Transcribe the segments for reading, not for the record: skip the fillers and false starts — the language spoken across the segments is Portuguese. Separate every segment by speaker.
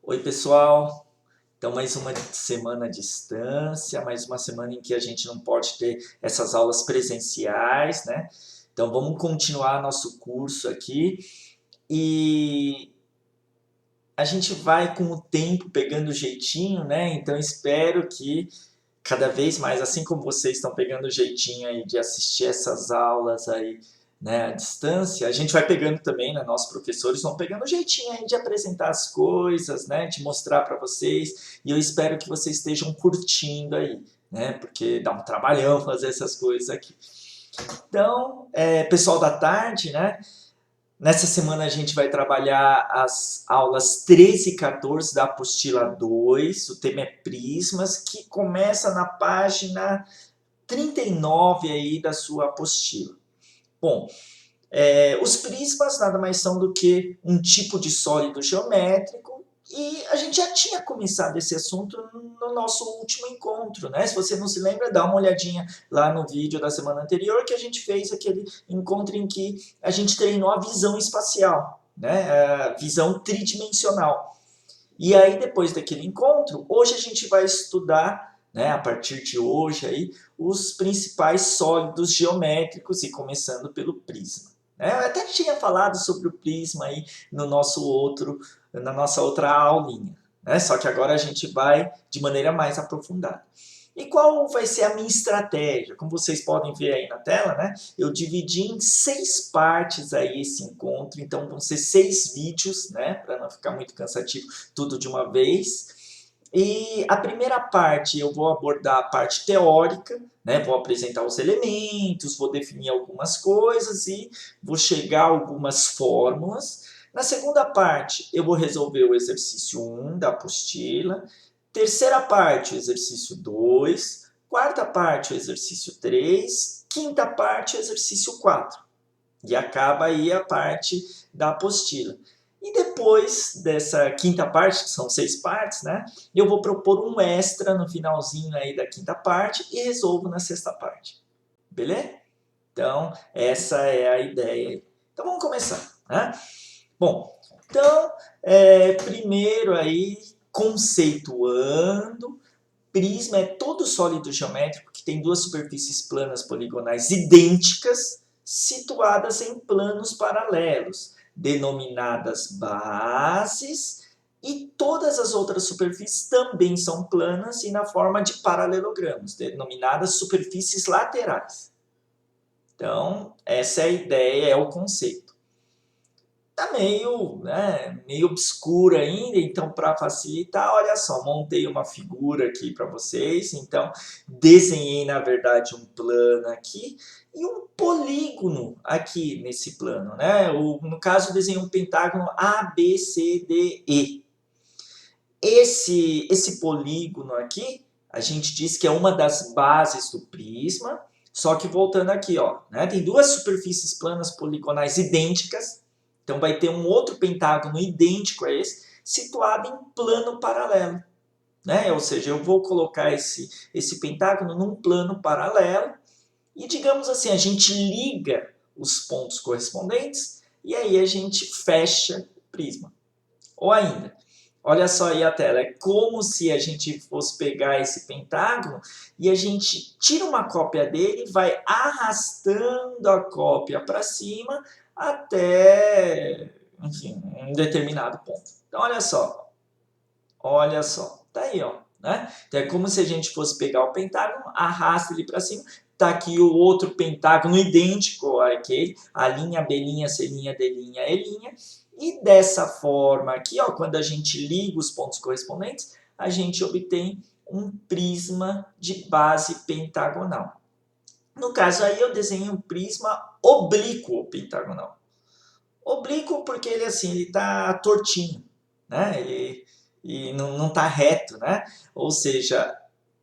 Speaker 1: Oi, pessoal. Então, mais uma semana à distância, mais uma semana em que a gente não pode ter essas aulas presenciais, né? Então, vamos continuar nosso curso aqui e a gente vai com o tempo pegando o jeitinho, né? Então, espero que cada vez mais, assim como vocês estão pegando o jeitinho aí de assistir essas aulas aí, né, à distância, a gente vai pegando também, né, nossos professores vão pegando o jeitinho aí de apresentar as coisas, né, de mostrar para vocês, e eu espero que vocês estejam curtindo aí, né, porque dá um trabalhão fazer essas coisas aqui. Então, pessoal da tarde, né, nessa semana a gente vai trabalhar as aulas 13 e 14 da apostila 2, o tema é prismas, que começa na página 39 aí da sua apostila. Bom, os prismas nada mais são do que um tipo de sólido geométrico e a gente já tinha começado esse assunto no nosso último encontro, né? Se você não se lembra, dá uma olhadinha lá no vídeo da semana anterior que a gente fez aquele encontro em que a gente treinou a visão espacial, né? A visão tridimensional. E aí, depois daquele encontro, hoje a gente vai estudar, né, a partir de hoje, aí, os principais sólidos geométricos e começando pelo prisma. Eu até tinha falado sobre o prisma aí no na nossa outra aulinha, né? Só que agora a gente vai de maneira mais aprofundada. E qual vai ser a minha estratégia? Como vocês podem ver aí na tela, né? Eu dividi em 6 partes aí esse encontro, então vão ser 6 vídeos, né? Para não ficar muito cansativo tudo de uma vez. E a primeira parte eu vou abordar a parte teórica, né? Vou apresentar os elementos, vou definir algumas coisas e vou chegar a algumas fórmulas. Na segunda parte eu vou resolver o exercício 1 da apostila. Terceira parte, o exercício 2. Quarta parte, o exercício 3. Quinta parte, o exercício 4. E acaba aí a parte da apostila. E depois dessa quinta parte, que são 6 partes, né? Eu vou propor um extra no finalzinho aí da quinta parte e resolvo na sexta parte. Beleza? Então, essa é a ideia aí. Então, vamos começar, né? Bom, então, primeiro aí, conceituando, prisma é todo sólido geométrico que tem duas superfícies planas poligonais idênticas situadas em planos paralelos, denominadas bases, e todas as outras superfícies também são planas e na forma de paralelogramos, denominadas superfícies laterais. Então, essa é a ideia, é o conceito. Tá meio obscura ainda, então para facilitar, olha só, montei uma figura aqui para vocês, então desenhei na verdade um plano aqui e um polígono aqui nesse plano, né? No caso desenhei um pentágono ABCDE. Esse polígono aqui, a gente diz que é uma das bases do prisma, só que voltando aqui, ó, né? Tem duas superfícies planas poligonais idênticas. Então vai ter um outro pentágono idêntico a esse, situado em plano paralelo. Né? Ou seja, eu vou colocar esse pentágono num plano paralelo e, digamos assim, a gente liga os pontos correspondentes e aí a gente fecha o prisma. Ou ainda, olha só aí a tela, é como se a gente fosse pegar esse pentágono e a gente tira uma cópia dele, vai arrastando a cópia para cima até, enfim, um determinado ponto. Então, olha só, tá aí, ó, né? Então, é como se a gente fosse pegar o pentágono, arrasta ele para cima, tá aqui o outro pentágono idêntico àquele, a linha, B', C', D', E', e dessa forma aqui, ó, quando a gente liga os pontos correspondentes, a gente obtém um prisma de base pentagonal. No caso aí eu desenhei um prisma oblíquo pentagonal. Oblíquo porque ele assim, ele tá tortinho, né? E não tá reto, né? Ou seja,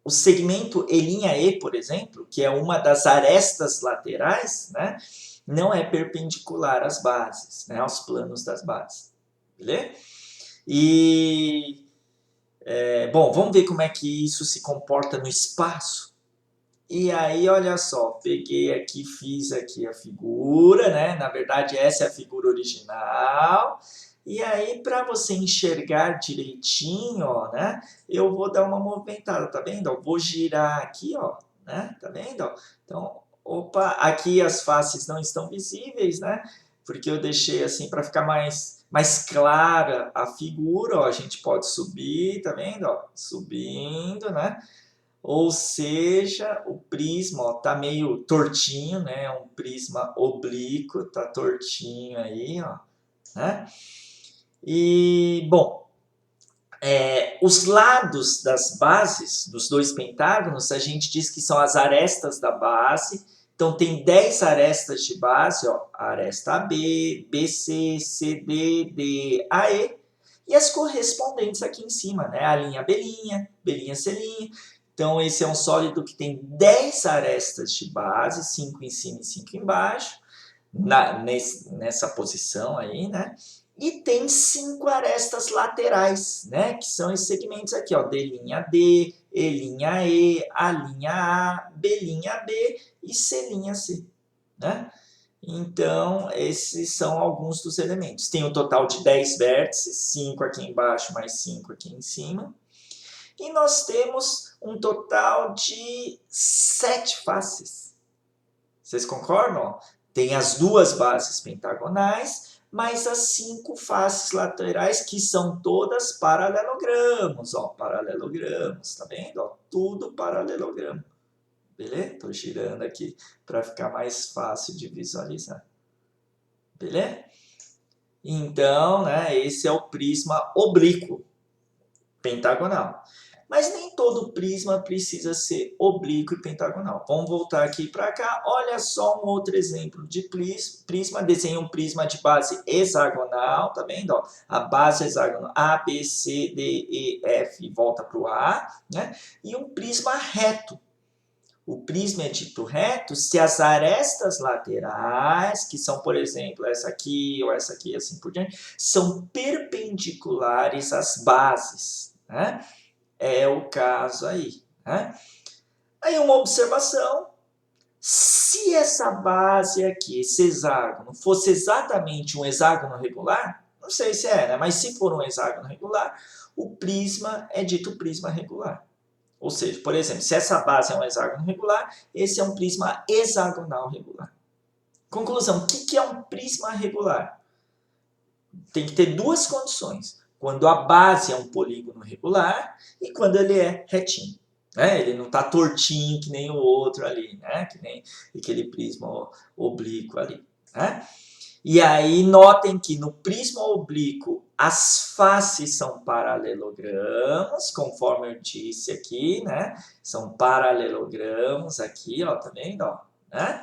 Speaker 1: o segmento E', por exemplo, que é uma das arestas laterais, né? Não é perpendicular às bases, né? Aos planos das bases. Beleza? E, bom, vamos ver como é que isso se comporta no espaço. E aí, olha só, peguei aqui, fiz aqui a figura, né? Na verdade, essa é a figura original. E aí, para você enxergar direitinho, ó, né? Eu vou dar uma movimentada, tá vendo? Ó, vou girar aqui, ó, né? Tá vendo? Ó? Então, opa, aqui as faces não estão visíveis, né? Porque eu deixei assim para ficar mais clara a figura, ó. A gente pode subir, tá vendo? Ó? Subindo, né? Ou seja, o prisma ó, tá meio tortinho, né? Um prisma oblíquo, tá tortinho aí, ó, né? E, bom, os lados das bases dos dois pentágonos, a gente diz que são as arestas da base. Então, tem 10 arestas de base, ó, aresta AB, BC, CD, D, AE, e as correspondentes aqui em cima, né? A linha B', B', C'. Então, esse é um sólido que tem 10 arestas de base, 5 em cima e 5 embaixo, nessa posição aí, né? E tem 5 arestas laterais, né? Que são esses segmentos aqui, ó, D', D, E', A', B' e C', né? Então, esses são alguns dos elementos. Tem um total de 10 vértices, 5 aqui embaixo mais 5 aqui em cima. E nós temos um total de 7 faces. Vocês concordam? Tem as duas bases pentagonais, mais as 5 faces laterais, que são todas paralelogramos. Ó, paralelogramos, tá vendo? Ó, tudo paralelogramo. Beleza? Estou girando aqui para ficar mais fácil de visualizar. Beleza? Então, né, esse é o prisma oblíquo, pentagonal. Mas nem todo prisma precisa ser oblíquo e pentagonal. Vamos voltar aqui para cá. Olha só um outro exemplo de prisma. Desenha um prisma de base hexagonal, tá vendo? Ó, a base hexagonal A, B, C, D, E, F, volta para o A, né? E um prisma reto. O prisma é dito reto se as arestas laterais, que são, por exemplo, essa aqui ou essa aqui, assim por diante, são perpendiculares às bases, né? É o caso aí, né? Aí uma observação, se essa base aqui, esse hexágono, fosse exatamente um hexágono regular, não sei se é, né? Mas se for um hexágono regular, o prisma é dito prisma regular. Ou seja, por exemplo, se essa base é um hexágono regular, esse é um prisma hexagonal regular. Conclusão, o que é um prisma regular? Tem que ter duas condições. Quando a base é um polígono regular e quando ele é retinho. Né? Ele não está tortinho que nem o outro ali, né? Que nem aquele prisma oblíquo ali. Né? E aí notem que no prisma oblíquo as faces são paralelogramos, conforme eu disse aqui, né? São paralelogramos aqui, ó, tá vendo, ó, né?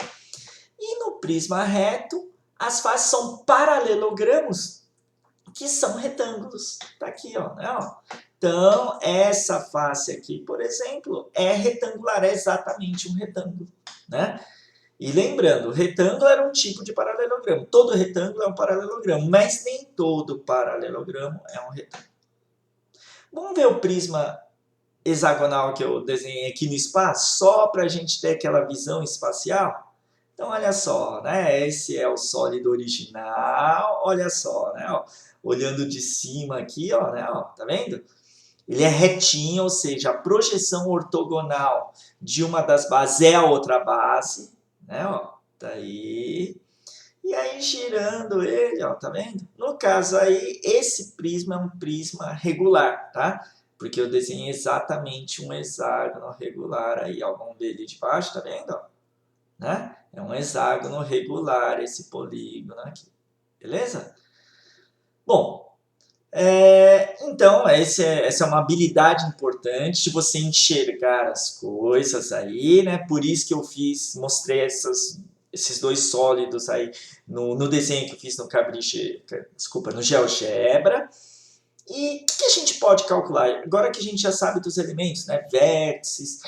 Speaker 1: E no prisma reto as faces são paralelogramos, que são retângulos. Tá aqui, ó, né? Ó. Então, essa face aqui, por exemplo, é retangular, é exatamente um retângulo, né? E lembrando, retângulo era um tipo de paralelogramo. Todo retângulo é um paralelogramo, mas nem todo paralelogramo é um retângulo. Vamos ver o prisma hexagonal que eu desenhei aqui no espaço, só para a gente ter aquela visão espacial? Então, olha só, né? Esse é o sólido original, olha só, né? Ó, olhando de cima aqui, ó, né? Ó, tá vendo? Ele é retinho, ou seja, a projeção ortogonal de uma das bases é a outra base, né? Ó, tá aí. E aí, girando ele, ó, tá vendo? No caso aí, esse prisma é um prisma regular, tá? Porque eu desenhei exatamente um hexágono regular aí, ó. Vamos ver ali de baixo, tá vendo? Ó, né? É um hexágono regular esse polígono aqui. Beleza? Bom, então, essa é uma habilidade importante de você enxergar as coisas aí, né? Por isso que eu mostrei esses dois sólidos aí no desenho que eu fiz no no GeoGebra. E o que a gente pode calcular? Agora que a gente já sabe dos elementos, né? Vértices,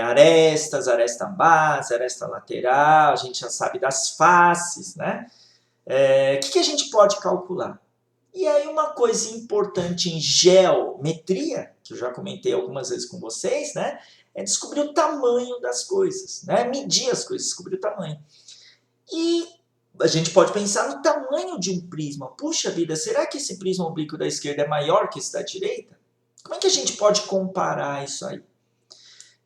Speaker 1: arestas, aresta base, aresta lateral, a gente já sabe das faces, né? O que a gente pode calcular? E aí uma coisa importante em geometria, que eu já comentei algumas vezes com vocês, né? É descobrir o tamanho das coisas, né? Medir as coisas, descobrir o tamanho. E a gente pode pensar no tamanho de um prisma. Puxa vida, será que esse prisma oblíquo da esquerda é maior que esse da direita? Como é que a gente pode comparar isso aí?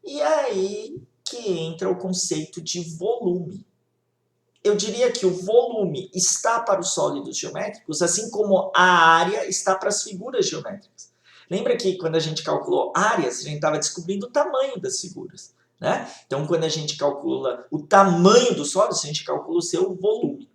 Speaker 1: E aí que entra o conceito de volume. Eu diria que o volume está para os sólidos geométricos, assim como a área está para as figuras geométricas. Lembra que quando a gente calculou áreas, a gente estava descobrindo o tamanho das figuras, né? Então, quando a gente calcula o tamanho do sólido, a gente calcula o seu volume.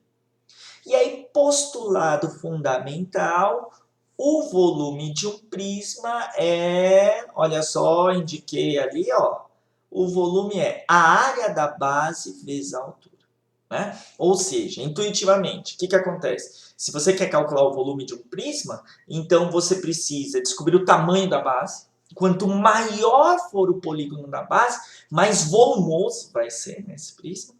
Speaker 1: E aí, postulado fundamental, o volume de um prisma é, olha só, indiquei ali, ó, o volume é a área da base vezes a altura. Né? Ou seja, intuitivamente, o que acontece? Se você quer calcular o volume de um prisma, então você precisa descobrir o tamanho da base. Quanto maior for o polígono da base, mais volumoso vai ser nesse prisma.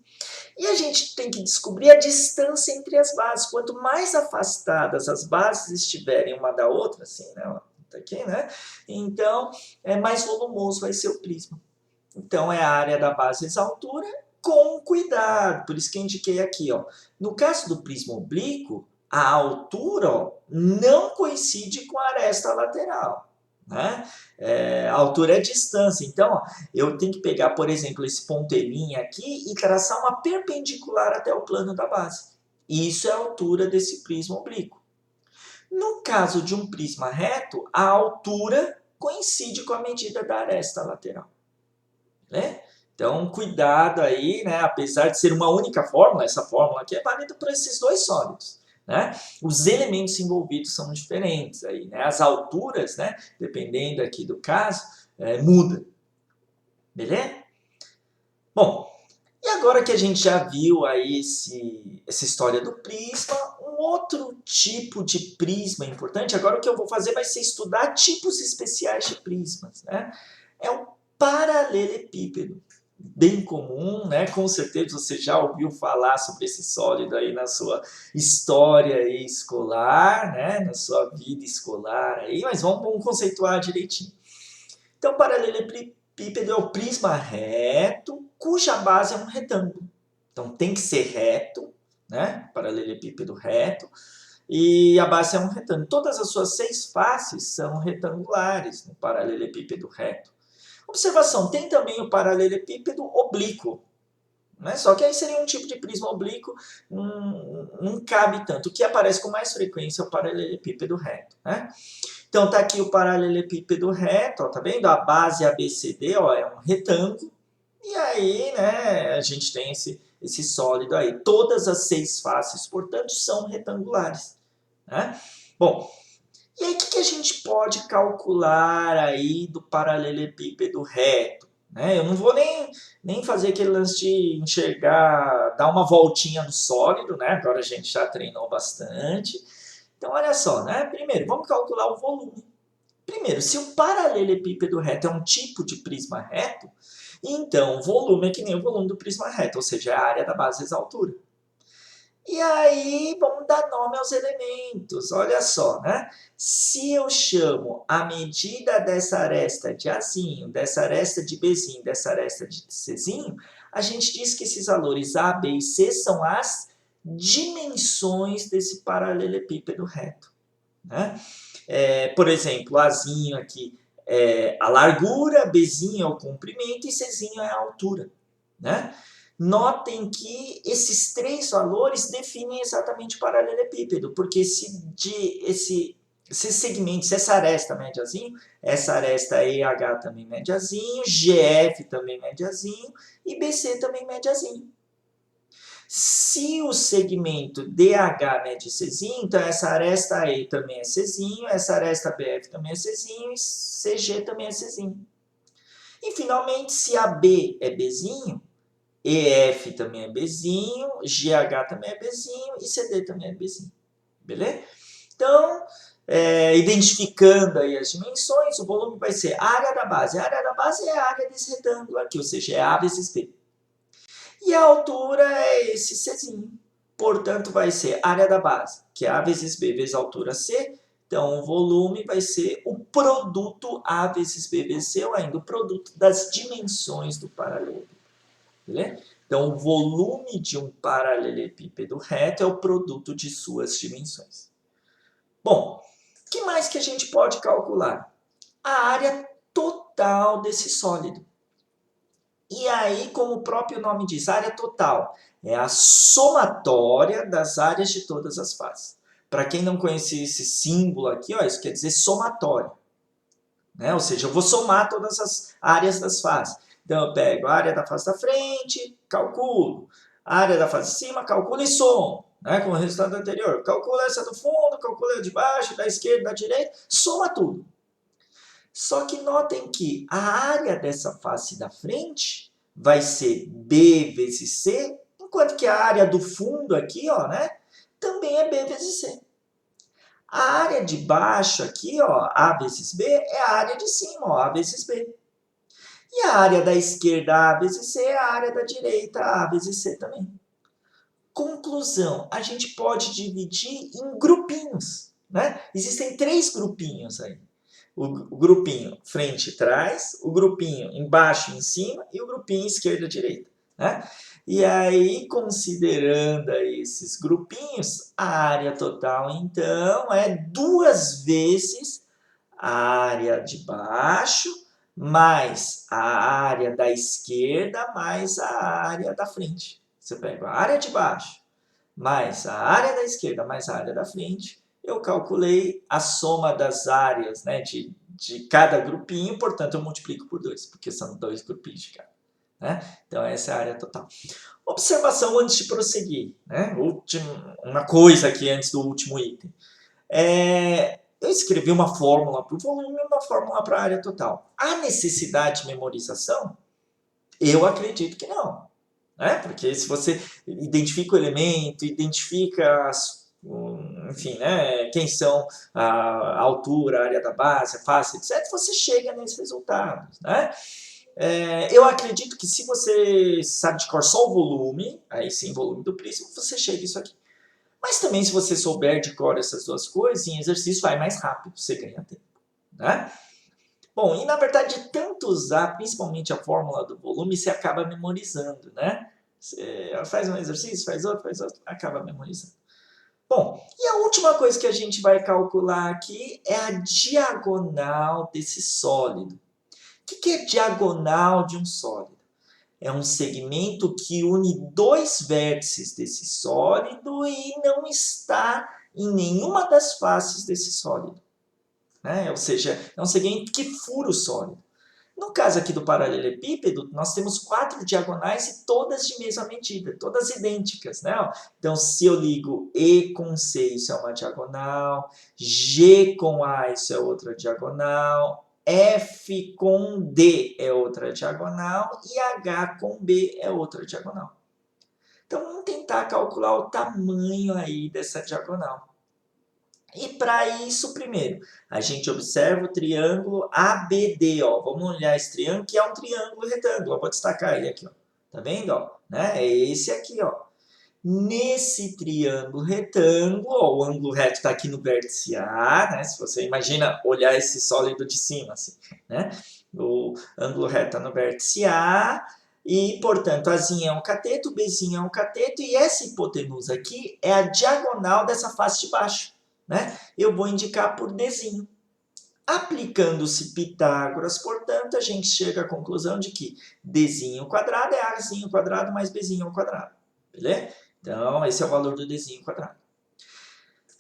Speaker 1: E a gente tem que descobrir a distância entre as bases. Quanto mais afastadas as bases estiverem uma da outra, assim, né? Tá aqui, né? Então, mais volumoso vai ser o prisma. Então, é a área da base vezes a altura, com cuidado. Por isso que eu indiquei aqui, ó. No caso do prisma oblíquo, a altura, ó, não coincide com a aresta lateral. Né? A altura é a distância. Então, ó, eu tenho que pegar, por exemplo, esse pontelinho aqui e traçar uma perpendicular até o plano da base. Isso é a altura desse prisma oblíquo. No caso de um prisma reto, a altura coincide com a medida da aresta lateral. Né? Então, cuidado aí, né? Apesar de ser uma única fórmula, essa fórmula aqui é válida para esses dois sólidos. Né? Os elementos envolvidos são diferentes aí, né? As alturas, né? Dependendo aqui do caso, muda. Beleza? Bom, e agora que a gente já viu aí essa história do prisma, um outro tipo de prisma importante, agora o que eu vou fazer vai ser estudar tipos especiais de prismas. Né? É um paralelepípedo. Bem comum, né? Com certeza você já ouviu falar sobre esse sólido aí na sua história aí escolar, né? Na sua vida escolar aí, mas vamos conceituar direitinho. Então, paralelepípedo é o prisma reto, cuja base é um retângulo. Então, tem que ser reto, né? Paralelepípedo reto, e a base é um retângulo. Todas as suas 6 faces são retangulares no paralelepípedo reto. Observação, tem também o paralelepípedo oblíquo, né? Só que aí seria um tipo de prisma oblíquo, não cabe tanto. O que aparece com mais frequência é o paralelepípedo reto. Né? Então tá aqui o paralelepípedo reto, ó, tá vendo? A base ABCD, ó, é um retângulo, e aí, né, a gente tem esse sólido aí. Todas as 6 faces, portanto, são retangulares. Né? Bom, e aí, o que a gente pode calcular aí do paralelepípedo reto? Né? Eu não vou nem fazer aquele lance de enxergar, dar uma voltinha no sólido, né? Agora a gente já treinou bastante. Então, olha só, né? Primeiro, vamos calcular o volume. Primeiro, se o paralelepípedo reto é um tipo de prisma reto, então o volume é que nem o volume do prisma reto, ou seja, é a área da base vezes a altura. E aí, vamos dar nome aos elementos. Olha só, né? Se eu chamo a medida dessa aresta de Azinho, dessa aresta de Bzinho, dessa aresta de Czinho, a gente diz que esses valores A, B e C são as dimensões desse paralelepípedo reto. Né? Por exemplo, Azinho aqui é a largura, Bzinho é o comprimento e Czinho é a altura. Né? Notem que esses 3 valores definem exatamente o paralelepípedo, porque esse segmento, se essa aresta mede Azinho, essa aresta EH também mede Azinho, GF também mede Azinho e BC também mede Azinho. Se o segmento DH mede Czinho, então essa aresta E também é Czinho, essa aresta BF também é Czinho e CG também é Czinho. E finalmente, se AB é Bzinho, EF também é Bzinho, GH também é Bzinho e CD também é Bzinho. Beleza? Então, identificando aí as dimensões, o volume vai ser a área da base. A área da base é a área desse retângulo aqui, ou seja, é A vezes B. E a altura é esse Czinho. Portanto, vai ser a área da base, que é A vezes B vezes a altura C. Então, o volume vai ser o produto A vezes B vezes C, ou ainda o produto das dimensões do paralelo. Beleza? Então, Então, o volume de um paralelepípedo reto é o produto de suas dimensões. Bom, o que mais que a gente pode calcular? A área total desse sólido. E aí, como o próprio nome diz, área total é a somatória das áreas de todas as faces. Para quem não conhecia esse símbolo aqui, ó, isso quer dizer somatória. Né? Ou seja, eu vou somar todas as áreas das faces. Então, eu pego a área da face da frente, calculo. A área da face de cima, calculo e somo. Né? Com o resultado anterior. Calcula essa do fundo, calcula a de baixo, da esquerda, da direita, soma tudo. Só que notem que a área dessa face da frente vai ser B vezes C, enquanto que a área do fundo aqui, ó, né, também é B vezes C. A área de baixo aqui, ó, A vezes B, é a área de cima, ó, A vezes B. E a área da esquerda, A vezes C, é a área da direita, A vezes C também. Conclusão, a gente pode dividir em grupinhos, né? Existem 3 grupinhos aí. O grupinho frente e trás, o grupinho embaixo e em cima e o grupinho esquerda e direita. Né? E aí, considerando esses grupinhos, a área total, então, é 2 vezes a área de baixo, mais a área da esquerda, mais a área da frente. Você pega a área de baixo, mais a área da esquerda, mais a área da frente, eu calculei a soma das áreas, né, de cada grupinho, portanto, eu multiplico por 2, porque são 2 grupinhos de cada. Né? Então, essa é a área total. Observação antes de prosseguir. Né? Uma coisa aqui antes do último item. Eu escrevi uma fórmula para o volume e uma fórmula para a área total. Há necessidade de memorização? Eu acredito que não. Né? Porque se você identifica o elemento, identifica enfim, né, quem são a altura, a área da base, a face, etc., você chega nesses resultados. Né? Eu acredito que se você sabe de cor só o volume, aí sim, volume do prisma, você chega isso aqui. Mas também se você souber de cor essas duas coisas, em exercício vai mais rápido, você ganha tempo. Né? Bom, e na verdade, de tanto usar, principalmente a fórmula do volume, você acaba memorizando, né? Você faz um exercício, faz outro, acaba memorizando. Bom, e a última coisa que a gente vai calcular aqui é a diagonal desse sólido. O que é diagonal de um sólido? É um segmento que une 2 vértices desse sólido e não está em nenhuma das faces desse sólido. Né? Ou seja, é um segmento que fura o sólido. No caso aqui do paralelepípedo, nós temos 4 diagonais e todas de mesma medida, todas idênticas. Né? Então, se eu ligo E com C, isso é uma diagonal, G com A, isso é outra diagonal, F com D é outra diagonal e H com B é outra diagonal. Então, vamos tentar calcular o tamanho aí dessa diagonal. E para isso, primeiro, a gente observa o triângulo ABD. Ó. Vamos olhar esse triângulo, que é um triângulo retângulo. Eu vou destacar ele aqui. Ó. Tá vendo? Ó? Né? É esse aqui. Ó. Nesse triângulo retângulo, ó, o ângulo reto está aqui no vértice A. Né? Se você imagina olhar esse sólido de cima. Assim, né? O ângulo reto está no vértice A. E, portanto, Azinho é um cateto, Bzinho é um cateto. E essa hipotenusa aqui é a diagonal dessa face de baixo. Né? Eu vou indicar por Dzinho. Aplicando-se Pitágoras, portanto, a gente chega à conclusão de que Dzinho quadrado é Azinho quadrado mais Bzinho ao quadrado. Beleza? Então, esse é o valor do Dzinho quadrado.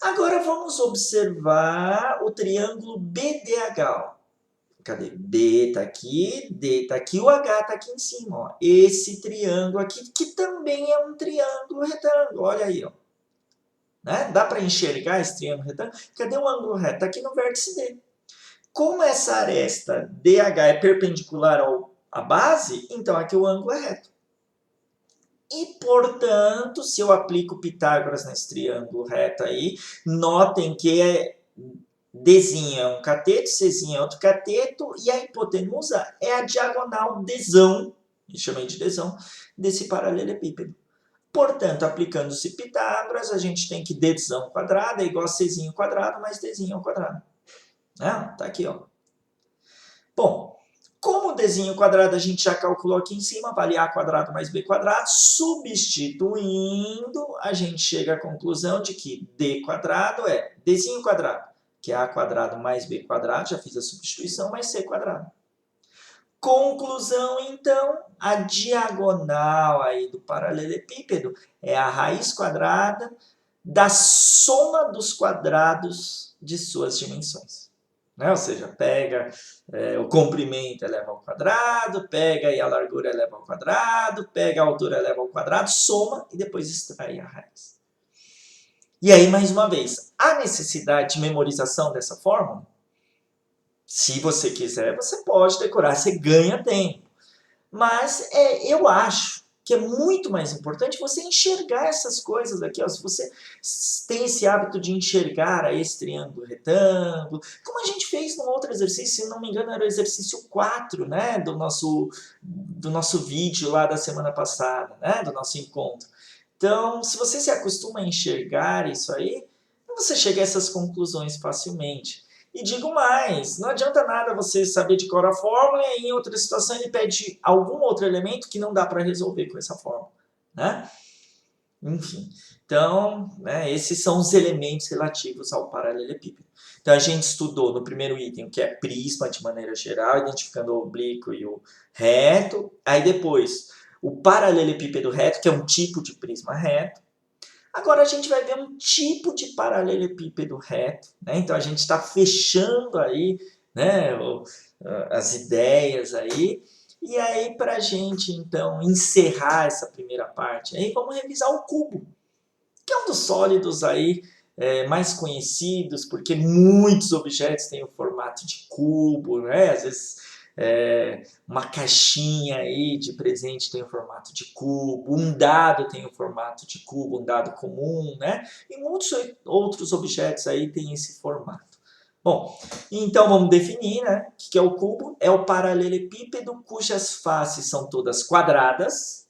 Speaker 1: Agora, vamos observar o triângulo BDH. Cadê? B está aqui, D está aqui, o H está aqui em cima. Ó. Esse triângulo aqui, que também é um triângulo retângulo. Olha aí, ó. Né? Dá para enxergar esse triângulo retângulo? Cadê o ângulo reto? Está aqui no vértice D. Como essa aresta DH é perpendicular à base, então aqui o ângulo é reto. E, portanto, se eu aplico Pitágoras nesse triângulo reto aí, notem que Dzinho é um cateto, Czinho é outro cateto, e a hipotenusa é a diagonal Dzão, eu chamei de Dzão, desse paralelepípedo. Portanto, aplicando-se Pitágoras, a gente tem que Dzão quadrado é igual a Czinho quadrado mais Dzinho ao quadrado. Tá aqui, ó. Bom, como Como o Dzinho quadrado a gente já calculou aqui em cima, vale A quadrado mais B quadrado, substituindo, a gente chega à conclusão de que D quadrado é Dzinho quadrado, que é A quadrado mais B quadrado, já fiz a substituição, mais C quadrado. Conclusão, então, a diagonal aí do paralelepípedo é a raiz quadrada da soma dos quadrados de suas dimensões. Né? Ou seja, pega o comprimento eleva ao quadrado, pega aí a largura eleva ao quadrado, pega a altura eleva ao quadrado, soma e depois extrai a raiz. E aí, mais uma vez, há necessidade de memorização dessa fórmula? Se você quiser, você pode decorar, você ganha tempo. Mas eu acho que é muito mais importante você enxergar essas coisas aqui. Ó. Se você tem esse hábito de enxergar esse triângulo retângulo, como a gente fez num outro exercício, se não me engano era o exercício 4, né, do nosso vídeo lá da semana passada, né, do nosso encontro. Então, se você se acostuma a enxergar isso aí, você chega a essas conclusões facilmente. E digo mais, não adianta nada você saber de cor a fórmula e em outra situação ele pede algum outro elemento que não dá para resolver com essa fórmula. Né? Enfim, então, né, esses são os elementos relativos ao paralelepípedo. Então, a gente estudou no primeiro item o que é prisma de maneira geral, identificando o oblíquo e o reto. Aí depois, o paralelepípedo reto, que é um tipo de prisma reto. Agora a gente vai ver um tipo de paralelepípedo reto, né? Então a gente está fechando aí, né, as ideias aí. E aí para a gente então encerrar essa primeira parte, aí vamos revisar o cubo, que é um dos sólidos aí mais conhecidos, porque muitos objetos têm o formato de cubo, né? Às vezes uma caixinha aí de presente tem o formato de cubo, um dado tem o formato de cubo, um dado comum, né? E muitos outros objetos aí têm esse formato. Bom, então vamos definir, né? O que é o cubo? É o paralelepípedo cujas faces são todas quadradas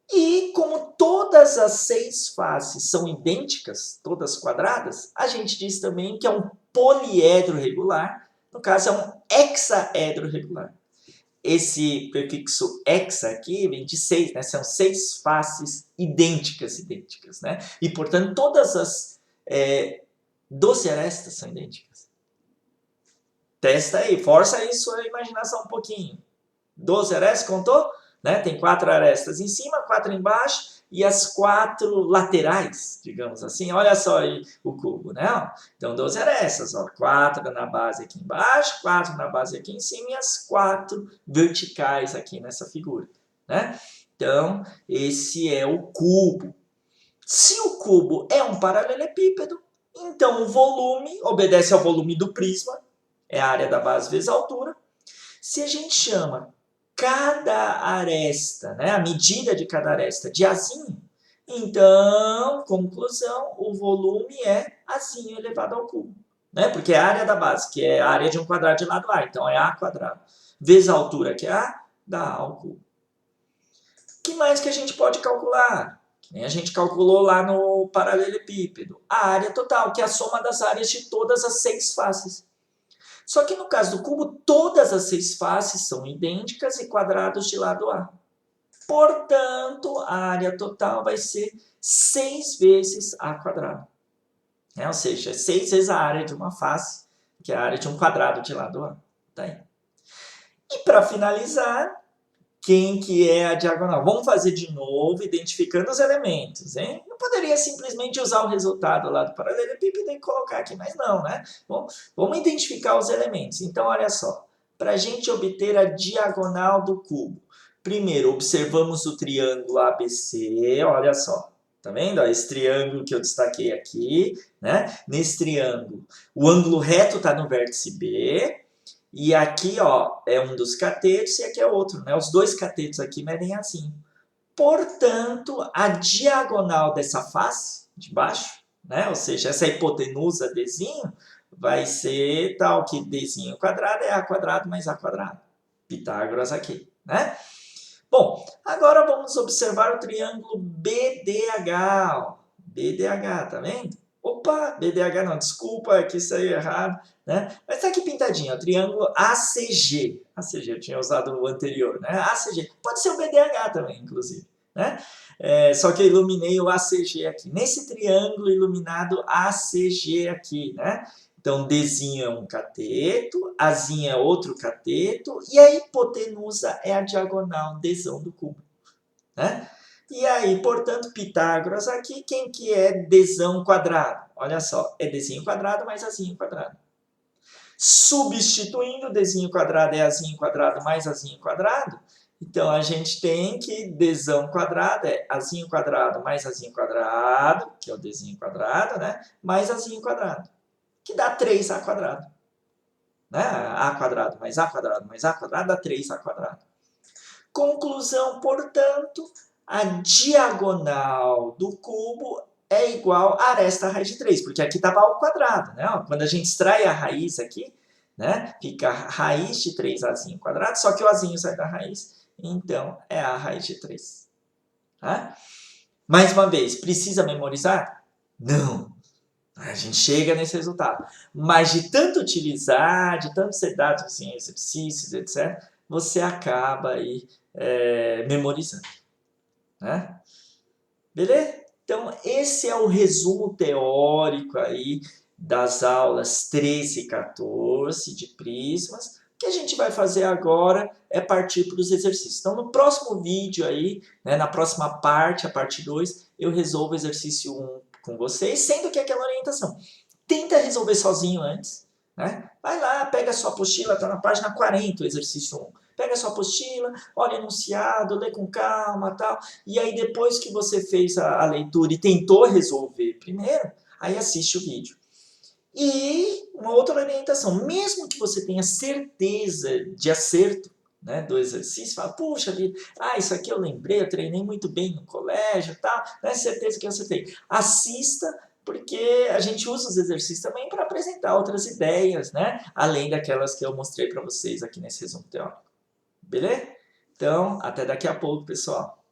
Speaker 1: e como todas as 6 faces são idênticas, todas quadradas, a gente diz também que é um poliedro regular. No caso, é um hexaedro regular. Esse prefixo hexa aqui vem de 6, né? São 6 faces idênticas, né? E, portanto, todas as 12 arestas são idênticas. Testa aí, força aí sua imaginação um pouquinho. 12 arestas, contou? Né? Tem 4 arestas em cima, 4 embaixo, e as 4 laterais, digamos assim. Olha só aí o cubo, né? Então, 12 arestas, ó, 4 na base aqui embaixo, 4 na base aqui em cima e as 4 verticais aqui nessa figura, né? Então, esse é o cubo. Se o cubo é um paralelepípedo, então o volume obedece ao volume do prisma, é a área da base vezes a altura. Se a gente chama cada aresta, né, a medida de cada aresta de Azinho, então, conclusão, o volume é Azinho elevado ao cubo. Né? Porque é a área da base, que é a área de um quadrado de lado A, então é A quadrado. Vezes a altura, que é A, dá A ao cubo. O que mais que a gente pode calcular? Que nem a gente calculou lá no paralelepípedo. A área total, que é a soma das áreas de todas as 6 faces. Só que no caso do cubo, todas as 6 faces são idênticas e quadrados de lado A. Portanto, a área total vai ser 6 vezes A quadrado. Ou seja, 6 vezes a área de uma face, que é a área de um quadrado de lado A. Tá aí. E para finalizar, quem que é a diagonal? Vamos fazer de novo, identificando os elementos, hein? Eu poderia simplesmente usar o resultado lá do paralelepípedo e colocar aqui, mas não, né? Bom, vamos identificar os elementos. Então, olha só, para a gente obter a diagonal do cubo, primeiro observamos o triângulo ABC, olha só. Tá vendo? Esse triângulo que eu destaquei aqui, né? Nesse triângulo, o ângulo reto está no vértice B, e aqui, ó, é um dos catetos e aqui é outro, né? Os dois catetos aqui medem assim. Portanto, a diagonal dessa face de baixo, né? Ou seja, essa hipotenusa Dzinho, vai ser tal que Dzinho quadrado é A quadrado mais A quadrado. Pitágoras aqui, né? Bom, agora vamos observar o triângulo BDH. Ó. BDH, tá vendo? Opa, BDH não, desculpa, que isso aí é errado, né? Mas tá aqui pintadinho, ó, triângulo ACG. ACG, eu tinha usado o anterior, né? ACG. Pode ser o BDH também, inclusive, né? Só que eu iluminei o ACG aqui. Nesse triângulo iluminado ACG aqui, né? Então, Dzinho é um cateto, Azinho é outro cateto, e a hipotenusa é a diagonal Dzão do cubo, né? E aí, portanto, Pitágoras aqui, quem que é Dzão quadrado? Olha só, é Dzinho quadrado mais Azinho quadrado. Substituindo, Dzinho quadrado é Azinho quadrado mais Azinho quadrado, então a gente tem que Dzão quadrado é Azinho quadrado mais Azinho quadrado, que é o Dzinho quadrado, né? Mais Azinho quadrado, que dá 3A quadrado. Né? A quadrado mais A quadrado mais A quadrado dá 3A quadrado. Conclusão, portanto, a diagonal do cubo é igual a aresta raiz de 3, porque aqui estava ao quadrado, né? Quando a gente extrai a raiz aqui, né? Fica raiz de 3azinho quadrado, só que o azinho sai da raiz, então é a raiz de 3. Tá? Mais uma vez, precisa memorizar? Não. A gente chega nesse resultado. Mas de tanto utilizar, de tanto ser dado assim, exercícios, etc., você acaba aí memorizando. Né? Beleza? Então, esse é o resumo teórico aí das aulas 13 e 14 de Prismas. O que a gente vai fazer agora é partir para os exercícios. Então, no próximo vídeo aí, né, na próxima parte, a parte 2, eu resolvo o exercício 1 com vocês, sendo que aquela orientação. Tenta resolver sozinho antes, né? Vai lá, pega a sua apostila, está na página 40, o exercício 1. Pega a sua apostila, olha o enunciado, lê com calma, tal. E aí depois que você fez a leitura e tentou resolver primeiro, aí assiste o vídeo. E uma outra orientação, mesmo que você tenha certeza de acerto, né, do exercício, fala, puxa vida, isso aqui eu lembrei, eu treinei muito bem no colégio, tal, né, certeza que eu acertei. Assista, porque a gente usa os exercícios também para apresentar outras ideias, né, além daquelas que eu mostrei para vocês aqui nesse resumo teórico. Beleza? Então, até daqui a pouco, pessoal.